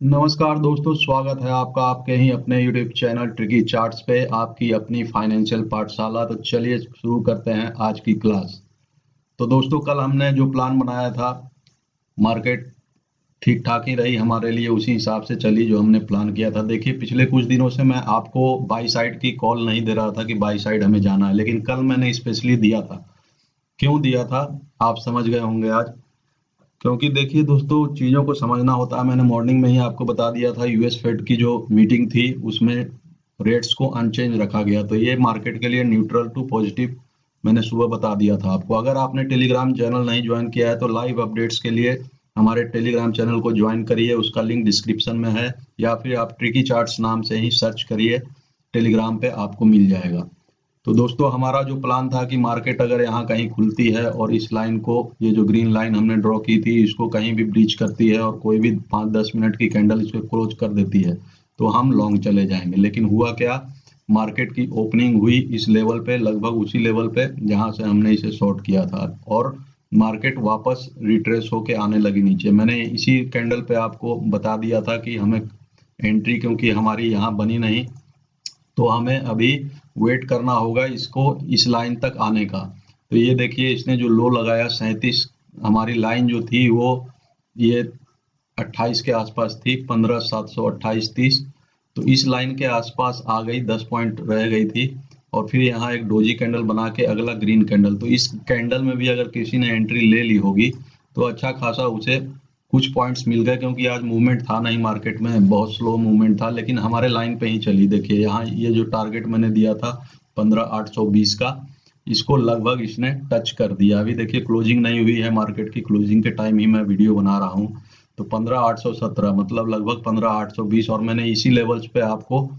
नमस्कार दोस्तों, स्वागत है आपका आपके ही अपने YouTube चैनल ट्रिकी चार्ट्स पे, आपकी अपनी फाइनेंशियल पाठशाला। तो चलिए शुरू करते हैं आज की क्लास। तो दोस्तों, कल हमने जो प्लान बनाया था, मार्केट ठीक ठाक ही रही हमारे लिए, उसी हिसाब से चली जो हमने प्लान किया था। देखिए, पिछले कुछ दिनों से मैं आपको बाई साइड की कॉल नहीं दे रहा था कि बाई साइड हमें जाना है, लेकिन कल मैंने स्पेशली दिया था। क्यों दिया था आप समझ गए होंगे आज। क्योंकि देखिए दोस्तों, चीज़ों को समझना होता है। मैंने मॉर्निंग में ही आपको बता दिया था, यूएस फेड की जो मीटिंग थी उसमें रेट्स को अनचेंज रखा गया, तो ये मार्केट के लिए न्यूट्रल टू पॉजिटिव मैंने सुबह बता दिया था आपको। अगर आपने टेलीग्राम चैनल नहीं ज्वाइन किया है तो लाइव अपडेट्स के लिए हमारे टेलीग्राम चैनल को ज्वाइन करिए, उसका लिंक डिस्क्रिप्शन में है, या फिर आप ट्रिकी चार्ट्स नाम से ही सर्च करिए, टेलीग्राम पे आपको मिल जाएगा। तो दोस्तों, हमारा जो प्लान था कि मार्केट अगर यहाँ कहीं खुलती है और इस लाइन को, ये जो ग्रीन लाइन हमने ड्रॉ की थी, इसको कहीं भी ब्रीच करती है और कोई भी 5-10 मिनट की कैंडल इसको क्लोज कर देती है, तो हम लॉन्ग चले जाएंगे। लेकिन हुआ क्या, मार्केट की ओपनिंग हुई इस लेवल पे, लगभग उसी लेवल पे जहां से हमने इसे शॉर्ट किया था, और मार्केट वापस रिट्रेस होके आने लगी नीचे। मैंने इसी कैंडल पे आपको बता दिया था कि हमें एंट्री, क्योंकि हमारी यहाँ बनी नहीं, तो हमें अभी वेट करना होगा इसको इस लाइन तक आने का। तो ये देखिए, इसने जो लो लगाया 37, हमारी लाइन जो थी वो ये 28 के आसपास थी, 15,728.30। तो इस लाइन के आसपास आ गई, 10 पॉइंट रह गई थी, और फिर यहाँ एक डोजी कैंडल बना के अगला ग्रीन कैंडल। तो इस कैंडल में भी अगर किसी ने एंट्री ले ली होगी तो अच्छा खासा उसे कुछ पॉइंट्स मिल गए, क्योंकि आज मूवमेंट था नहीं मार्केट में, बहुत स्लो मूवमेंट था, लेकिन हमारे लाइन पे ही चली। देखिए यहाँ ये जो टारगेट मैंने दिया था 15,820 का, इसको लगभग इसने टच कर दिया। अभी देखिए क्लोजिंग नहीं हुई है, मार्केट की क्लोजिंग के टाइम ही मैं वीडियो बना रहा हूँ। तो 15,817 मतलब लगभग 15,820, और मैंने इसी लेवल्स पे आपको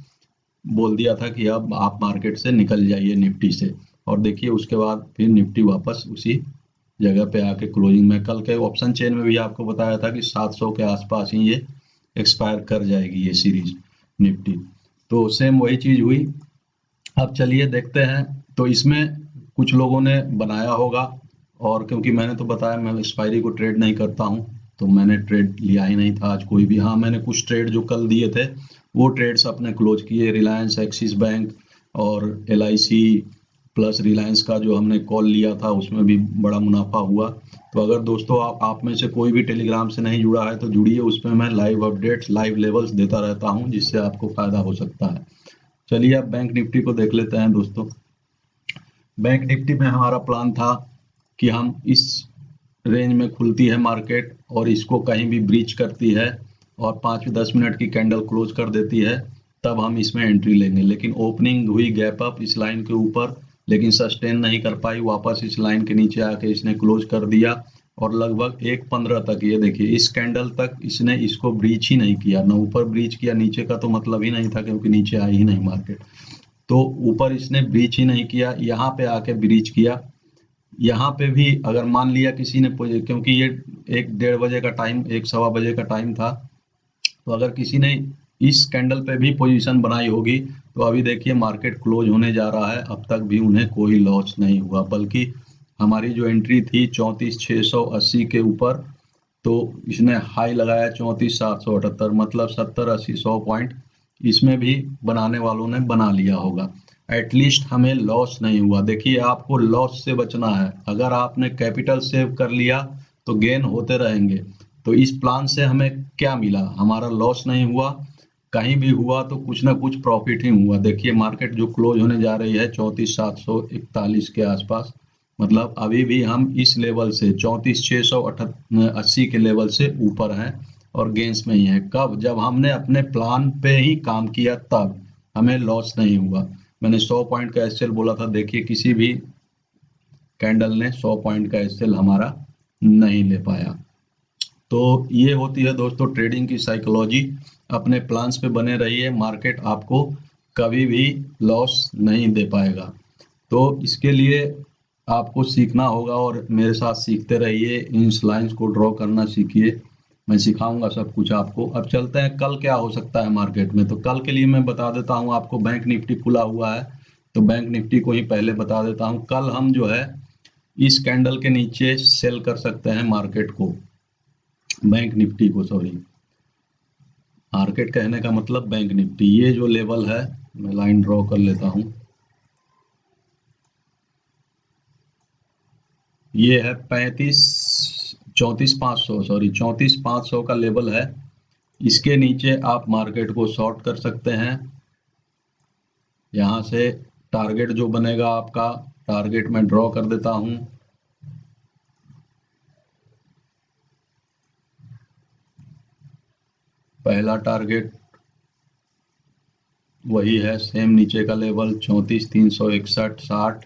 बोल दिया था कि अब आप मार्केट से निकल जाइए निफ्टी से। और देखिए उसके बाद फिर निफ्टी वापस उसी जगह पे आके क्लोजिंग में, कल के ऑप्शन चेन में भी आपको बताया था कि 700 के आसपास ही ये एक्सपायर कर जाएगी ये सीरीज निफ्टी। तो सेम वही चीज हुई। अब चलिए देखते हैं। तो इसमें कुछ लोगों ने बनाया होगा, और क्योंकि मैंने तो बताया मैं एक्सपायरी को ट्रेड नहीं करता हूं, तो मैंने ट्रेड लिया ही नहीं था आज कोई भी। हाँ, मैंने कुछ ट्रेड जो कल दिए थे वो ट्रेड्स अपने क्लोज किए, रिलायंस, एक्सिस बैंक और LIC, प्लस रिलायंस का जो हमने कॉल लिया था उसमें भी बड़ा मुनाफा हुआ। तो अगर दोस्तों आप में से कोई भी टेलीग्राम से नहीं जुड़ा है तो जुड़िए, उसमें मैं लाइव अपडेट्स, लाइव लेवल्स देता रहता हूं, जिससे आपको फायदा हो सकता है। चलिए अब बैंक निफ्टी को देख लेते हैं दोस्तों। बैंक निफ्टी में हमारा प्लान था कि हम इस रेंज में खुलती है मार्केट और इसको कहीं भी ब्रीच करती है और 5-10 मिनट की कैंडल क्लोज कर देती है, तब हम इसमें एंट्री लेंगे। लेकिन ओपनिंग हुई गैप अप इस लाइन के ऊपर, लेकिन सस्टेन नहीं कर पाई, वापस इस लाइन के नीचे आके इसने क्लोज कर दिया, और लगभग 1:15 तक, ये देखिए इस कैंडल तक इसने इसको ब्रीच ही नहीं किया, ना ऊपर ब्रीच किया, नीचे का तो मतलब ही नहीं था क्योंकि नीचे आई ही नहीं मार्केट। तो ऊपर इसने ब्रीच ही नहीं किया, यहाँ पे आके ब्रीच किया। यहाँ पे भी अगर मान लिया किसी ने, क्योंकि ये 1-1:30 बजे का टाइम, 1-1:15 बजे का टाइम था, तो अगर किसी ने इस कैंडल पे भी पोजीशन बनाई होगी, तो अभी देखिए मार्केट क्लोज होने जा रहा है, अब तक भी उन्हें कोई लॉस नहीं हुआ, बल्कि हमारी जो एंट्री थी 34,680 के ऊपर, तो इसने हाई लगाया 34,778, मतलब 70-80-100 पॉइंट इसमें भी बनाने वालों ने बना लिया होगा। एटलीस्ट हमें लॉस नहीं हुआ। देखिए, आपको लॉस से बचना है। अगर आपने कैपिटल सेव कर लिया तो गेन होते रहेंगे। तो इस प्लान से हमें क्या मिला, हमारा लॉस नहीं हुआ, कहीं भी हुआ तो कुछ ना कुछ प्रॉफिट ही हुआ। देखिए मार्केट जो क्लोज होने जा रही है 34,741 के आसपास, मतलब अभी भी हम इस लेवल से 34,680 के लेवल से ऊपर हैं और गेंस में ही है। कब, जब हमने अपने प्लान पे ही काम किया तब हमें लॉस नहीं हुआ। मैंने 100 पॉइंट का एसएल बोला था, देखिए किसी भी कैंडल ने 100 पॉइंट का एसएल हमारा नहीं ले पाया। तो ये होती है दोस्तों ट्रेडिंग की साइकोलॉजी। अपने प्लान्स पे बने रहिए, मार्केट आपको कभी भी लॉस नहीं दे पाएगा। तो इसके लिए आपको सीखना होगा और मेरे साथ सीखते रहिए, इन लाइंस को ड्रॉ करना सीखिए, मैं सिखाऊंगा सब कुछ आपको। अब चलते हैं कल क्या हो सकता है मार्केट में। तो कल के लिए मैं बता देता हूं आपको, बैंक निफ्टी खुला हुआ है तो बैंक निफ्टी को ही पहले बता देता हूं। कल हम जो है इस कैंडल के नीचे सेल कर सकते हैं मार्केट को, बैंक निफ्टी को, सॉरी, मार्केट कहने का मतलब बैंक निफ्टी। ये जो लेवल है, मैं लाइन ड्रॉ कर लेता हूं, ये है 34,500 का लेवल है। इसके नीचे आप मार्केट को शॉर्ट कर सकते हैं। यहाँ से टारगेट जो बनेगा आपका, टारगेट मैं ड्रॉ कर देता हूं। पहला टारगेट वही है, सेम नीचे का लेवल 34,361.60,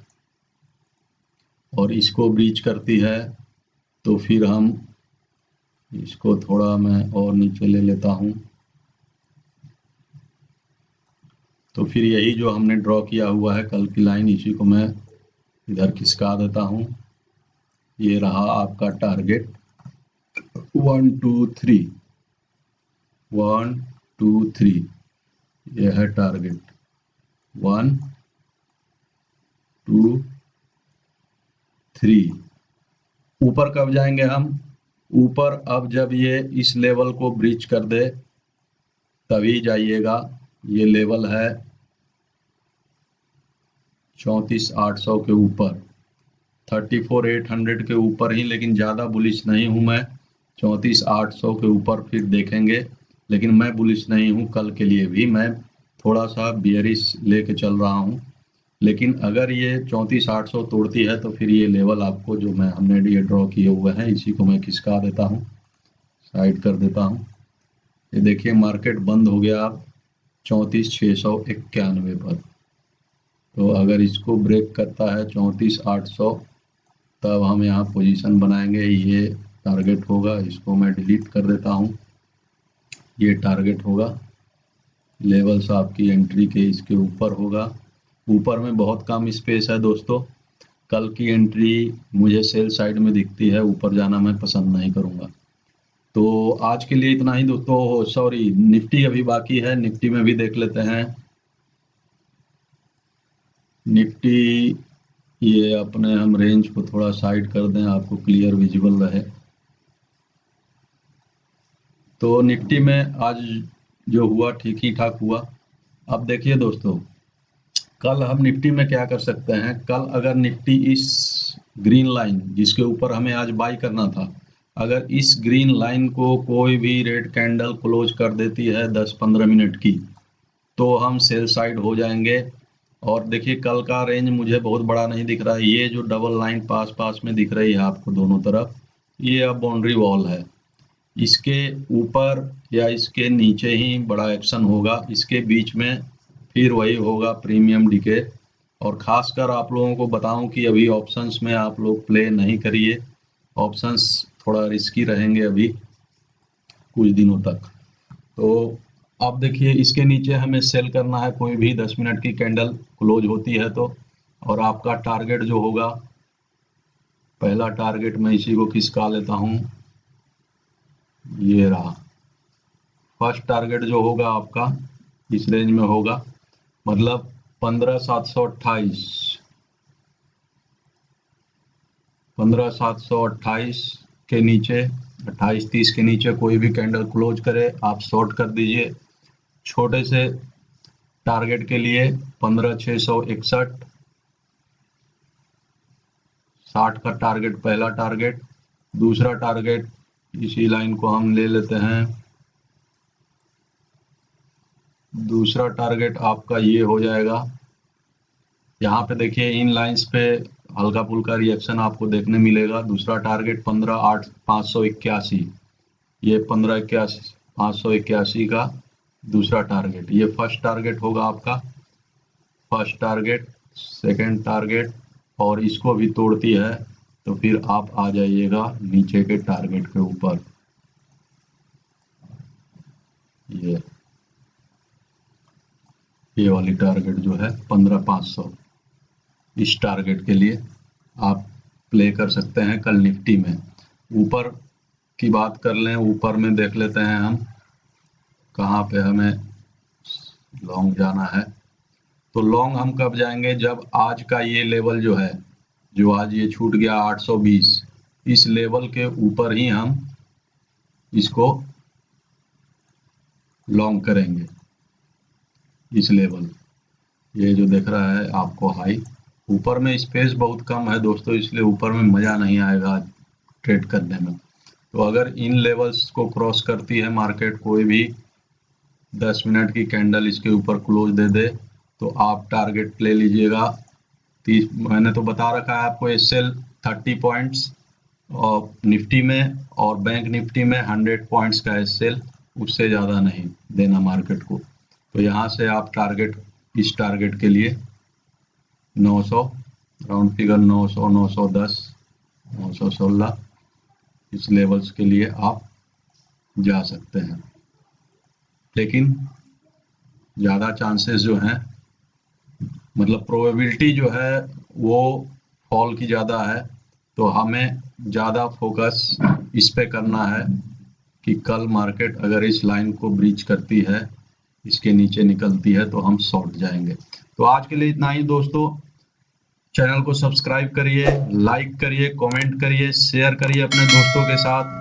और इसको ब्रीच करती है तो फिर हम इसको थोड़ा मैं और नीचे ले लेता हूं। तो फिर यही जो हमने ड्रॉ किया हुआ है कल की लाइन, इसी को मैं इधर खिसका देता हूं। ये रहा आपका टारगेट 1 2 3, 1 2 3, ये है टारगेट 1 2 3। ऊपर कब जाएंगे हम? ऊपर अब जब ये इस लेवल को ब्रीच कर दे तभी जाइएगा। ये लेवल है 34,800 के ऊपर, 34,800 के ऊपर ही, लेकिन ज़्यादा बुलिश नहीं हूँ मैं। 34,800 के ऊपर फिर देखेंगे, लेकिन मैं बुलिश नहीं हूँ। कल के लिए भी मैं थोड़ा सा बियरिश लेके चल रहा हूँ। लेकिन अगर ये 34,800 तोड़ती है तो फिर ये लेवल आपको जो हमने ये ड्रॉ किए हुए हैं, इसी को मैं खिसका देता हूँ, साइड कर देता हूँ। ये देखिए मार्केट बंद हो गया आप 34,691 पर। तो अगर इसको ब्रेक करता है 34,800, तब हम यहाँ पोजीशन बनाएंगे। ये टारगेट होगा, इसको मैं डिलीट कर देता हूँ। ये टारगेट होगा, लेवल्स आपकी एंट्री के इसके ऊपर होगा। ऊपर में बहुत कम स्पेस है दोस्तों। कल की एंट्री मुझे सेल साइड में दिखती है, ऊपर जाना मैं पसंद नहीं करूंगा। तो आज के लिए इतना ही दोस्तों। सॉरी, निफ्टी अभी बाकी है, निफ्टी में भी देख लेते हैं। निफ्टी, ये अपने हम रेंज को थोड़ा साइड कर दें, आपको क्लियर विजिबल रहे। तो निफ्टी में आज जो हुआ ठीक ही ठाक हुआ। अब देखिए दोस्तों, कल हम निफ्टी में क्या कर सकते हैं। कल अगर निफ्टी इस ग्रीन लाइन जिसके ऊपर हमें आज बाई करना था, अगर इस ग्रीन लाइन को कोई भी रेड कैंडल क्लोज कर देती है 10-15 मिनट की, तो हम सेल साइड हो जाएंगे। और देखिए कल का रेंज मुझे बहुत बड़ा नहीं दिख रहा है। ये जो डबल लाइन पास पास में दिख रही है आपको दोनों तरफ, ये अब बाउंड्री वॉल है। इसके ऊपर या इसके नीचे ही बड़ा एक्शन होगा, इसके बीच में फिर वही होगा प्रीमियम डीके। और खासकर आप लोगों को बताऊं कि अभी ऑप्शंस में आप लोग प्ले नहीं करिए। ऑप्शंस थोड़ा रिस्की रहेंगे अभी कुछ दिनों तक। तो अब देखिए इसके नीचे हमें सेल करना है, कोई भी 10 मिनट की कैंडल क्लोज होती है तो। और आपका टारगेट जो होगा, पहला टारगेट मैं इसी को खिसका लेता हूं, ये रहा। फर्स्ट टारगेट जो होगा आपका इस रेंज में होगा, मतलब 15,728, 15,728 के नीचे, 28-30 के नीचे कोई भी कैंडल क्लोज करे आप शॉर्ट कर दीजिए। छोटे से टारगेट के लिए 15,661, 60 का टारगेट पहला टारगेट। दूसरा टारगेट इसी लाइन को हम ले लेते हैं। दूसरा टारगेट आपका ये हो जाएगा, यहाँ पे देखिए इन लाइंस पे हल्का फुल्का रिएक्शन आपको देखने मिलेगा। दूसरा टारगेट 15,581, ये 15,581 का दूसरा टारगेट। ये फर्स्ट टारगेट होगा आपका, फर्स्ट टारगेट, सेकंड टारगेट। और इसको भी तोड़ती है तो फिर आप आ जाइएगा नीचे के टारगेट के ऊपर। ये वाली टारगेट जो है 15,500, इस टारगेट के लिए आप प्ले कर सकते हैं कल निफ्टी में। ऊपर की बात कर लें, ऊपर में देख लेते हैं हम कहाँ पे हमें लॉन्ग जाना है। तो लॉन्ग हम कब जाएंगे, जब आज का ये लेवल जो है, जो आज ये छूट गया 820, इस लेवल के ऊपर ही हम इसको लॉन्ग करेंगे इस लेवल, ये जो दिख रहा है आपको हाई। ऊपर में स्पेस बहुत कम है दोस्तों, इसलिए ऊपर में मज़ा नहीं आएगा ट्रेड करने में। तो अगर इन लेवल्स को क्रॉस करती है मार्केट, कोई भी 10 मिनट की कैंडल इसके ऊपर क्लोज दे दे, तो आप टारगेट ले लीजिएगा 30। मैंने तो बता रखा है आपको एसएल 30 पॉइंट्स और निफ्टी में, और बैंक निफ्टी में 100 पॉइंट्स का एसएल, उससे ज़्यादा नहीं देना मार्केट को। तो यहाँ से आप टारगेट, इस टारगेट के लिए 900, राउंड फिगर 900, 910, 916, इस लेवल्स के लिए आप जा सकते हैं। लेकिन ज़्यादा चांसेस जो हैं, मतलब प्रोबेबिलिटी जो है वो फॉल की ज़्यादा है, तो हमें ज़्यादा फोकस इस पे करना है कि कल मार्केट अगर इस लाइन को ब्रीच करती है, इसके नीचे निकलती है, तो हम शॉर्ट जाएंगे। तो आज के लिए इतना ही दोस्तों। चैनल को सब्सक्राइब करिए, लाइक करिए, कमेंट करिए, शेयर करिए अपने दोस्तों के साथ।